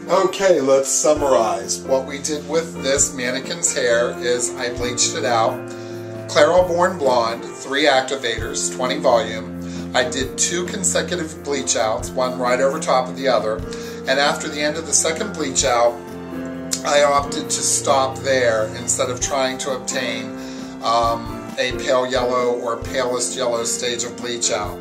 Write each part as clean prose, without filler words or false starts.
Okay, let's summarize. What we did with this mannequin's hair is I bleached it out. Clairol Born Blonde, 3 activators, 20 volume. I did 2 consecutive bleach outs, one right over top of the other. And after the end of the second bleach out, I opted to stop there instead of trying to obtain a pale yellow or palest yellow stage of bleach out.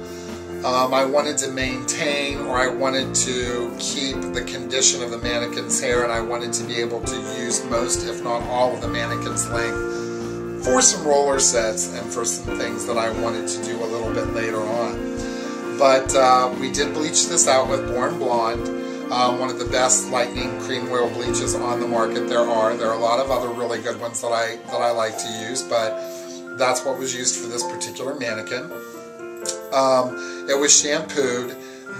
I wanted to maintain, or I wanted to keep the condition of the mannequin's hair, and I wanted to be able to use most, if not all, of the mannequin's length for some roller sets and for some things that I wanted to do a little bit later on. But we did bleach this out with Born Blonde, one of the best lightning cream oil bleaches on the market there are. There are a lot of other really good ones that I like to use, but that's what was used for this particular mannequin. It was shampooed,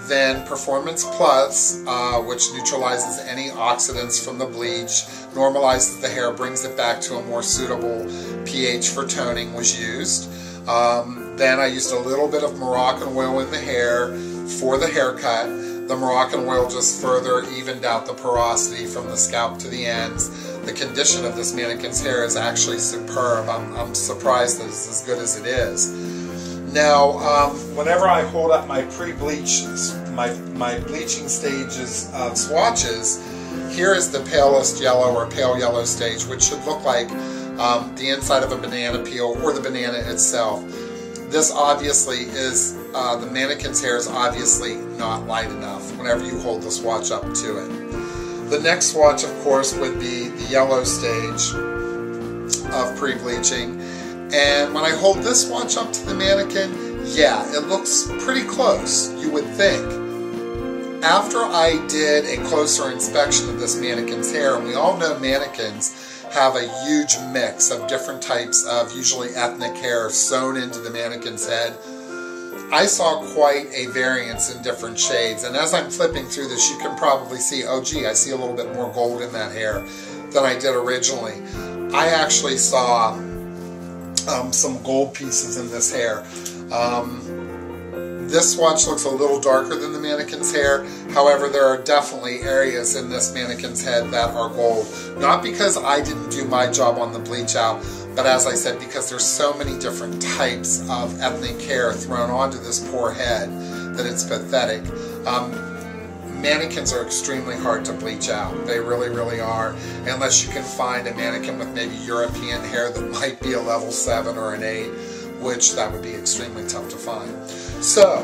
then Performance Plus, which neutralizes any oxidants from the bleach, normalizes the hair, brings it back to a more suitable pH for toning, was used. Then I used a little bit of Moroccan oil in the hair for the haircut. The Moroccan oil just further evened out the porosity from the scalp to the ends. The condition of this mannequin's hair is actually superb. I'm surprised that it's as good as it is. Now, whenever I hold up my pre-bleach, my bleaching stages of swatches, here is the palest yellow or pale yellow stage, which should look like the inside of a banana peel or the banana itself. This obviously is, the mannequin's hair is obviously not light enough whenever you hold the swatch up to it. The next swatch, of course, would be the yellow stage of pre-bleaching. And when I hold this swatch up to the mannequin, yeah, it looks pretty close, you would think. After I did a closer inspection of this mannequin's hair, and we all know mannequins have a huge mix of different types of usually ethnic hair sewn into the mannequin's head, I saw quite a variance in different shades. And as I'm flipping through this, you can probably see, oh gee, I see a little bit more gold in that hair than I did originally. I actually saw some gold pieces in this hair. This swatch looks a little darker than the mannequin's hair. However, there are definitely areas in this mannequin's head that are gold. Not because I didn't do my job on the bleach out, but as I said, because there's so many different types of ethnic hair thrown onto this poor head that it's pathetic. Mannequins are extremely hard to bleach out. They really, really are. Unless you can find a mannequin with maybe European hair that might be a level 7 or an 8, which that would be extremely tough to find. So,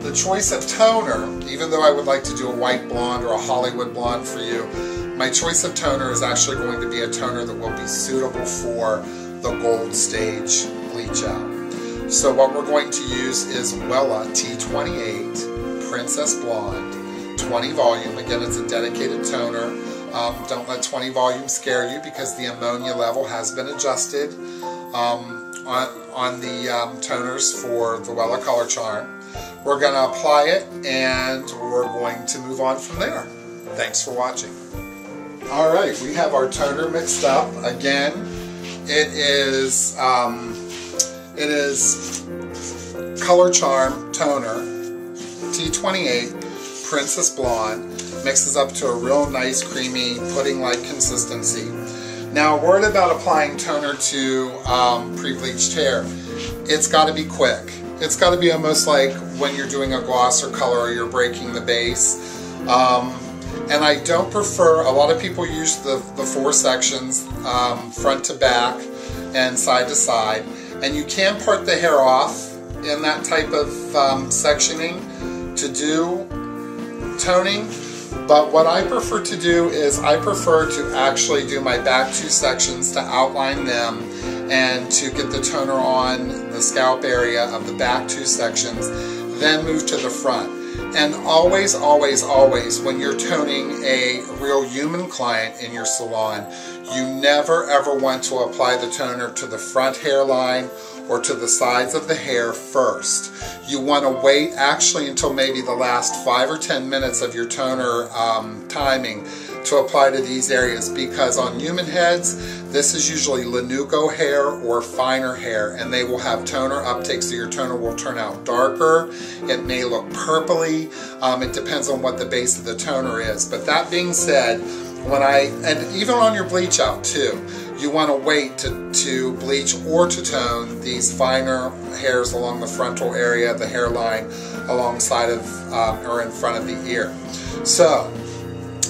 the choice of toner, even though I would like to do a white blonde or a Hollywood blonde for you, my choice of toner is actually going to be a toner that will be suitable for the gold stage bleach out. So what we're going to use is Wella T28 Princess Blonde. 20 volume. Again, it's a dedicated toner. Don't let 20 volume scare you because the ammonia level has been adjusted on the toners for the Wella Color Charm. We're going to apply it and we're going to move on from there. Thanks for watching. Alright, we have our toner mixed up. Again, it is Color Charm Toner T28 Princess Blonde, mixes up to a real nice creamy pudding-like consistency. Now, a word about applying toner to pre-bleached hair. It's got to be quick. It's got to be almost like when you're doing a gloss or color or you're breaking the base. And I don't prefer, a lot of people use the 4 sections, front to back and side to side. And you can part the hair off in that type of sectioning to do toning, but what I prefer to do is I prefer to actually do my back 2 sections to outline them and to get the toner on the scalp area of the back 2 sections, then move to the front. And always, always, always, when you're toning a real human client in your salon, you never ever want to apply the toner to the front hairline or to the sides of the hair first. You want to wait actually until maybe the last 5 or 10 minutes of your toner timing to apply to these areas, because on human heads This is usually Lanuco hair or finer hair, and they will have toner uptake, so your toner will turn out darker. It may look purpley. It depends on what the base of the toner is. But that being said, and even on your bleach out too, you want to wait to bleach or to tone these finer hairs along the frontal area, the hairline, alongside of or in front of the ear. So,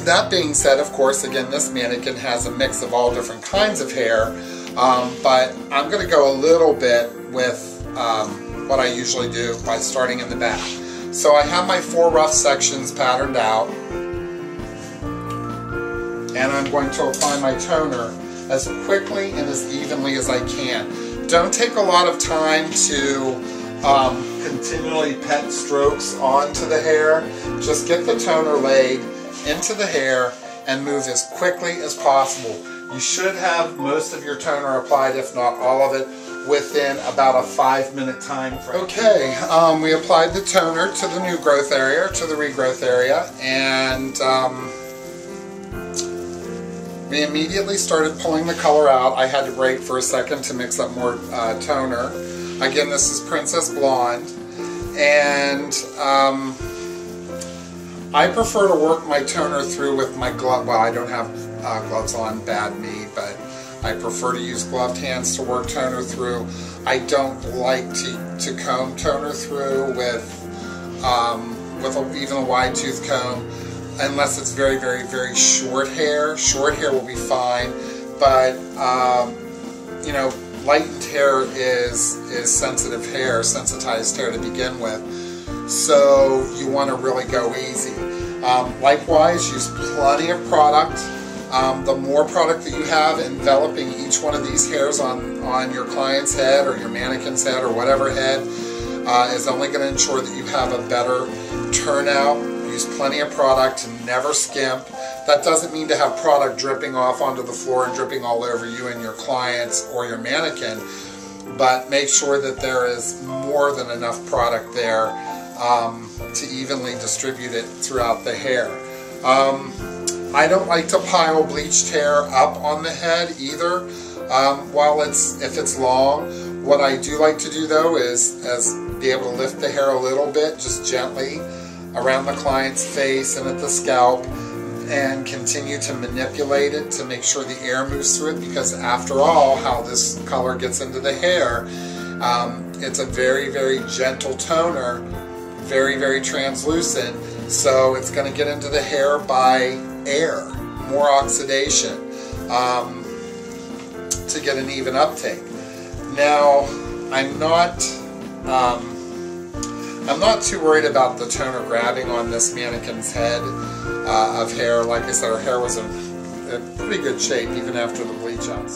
that being said, of course, again, this mannequin has a mix of all different kinds of hair, but I'm going to go a little bit with what I usually do by starting in the back. So I have my 4 rough sections patterned out, and I'm going to apply my toner as quickly and as evenly as I can. Don't take a lot of time to continually pet strokes onto the hair. Just get the toner laid into the hair and move as quickly as possible. You should have most of your toner applied, if not all of it, within about a 5-minute time frame. Okay, we applied the toner to the new growth area, to the regrowth area, and we immediately started pulling the color out. I had to break for a second to mix up more toner. Again, this is Princess Blonde, and I prefer to work my toner through with my glove. Well, I don't have gloves on, bad me, but I prefer to use gloved hands to work toner through. I don't like to comb toner through with even a wide tooth comb, unless it's very, very, very short hair. Short hair will be fine, but you know, lightened hair is sensitive hair, sensitized hair to begin with. So you want to really go easy. Likewise, use plenty of product. The more product that you have enveloping each one of these hairs on your client's head or your mannequin's head or whatever head is only going to ensure that you have a better turnout. Use plenty of product and never skimp. That doesn't mean to have product dripping off onto the floor and dripping all over you and your clients or your mannequin, but make sure that there is more than enough product there to evenly distribute it throughout the hair. I don't like to pile bleached hair up on the head either. If it's long, what I do like to do though is be able to lift the hair a little bit, just gently around the client's face and at the scalp, and continue to manipulate it to make sure the air moves through it, because after all, how this color gets into the hair, it's a very, very gentle toner, very, very translucent, so it's going to get into the hair by air, more oxidation, to get an even uptake. Now, I'm not too worried about the toner grabbing on this mannequin's head of hair. Like I said, her hair was in pretty good shape even after the bleach out.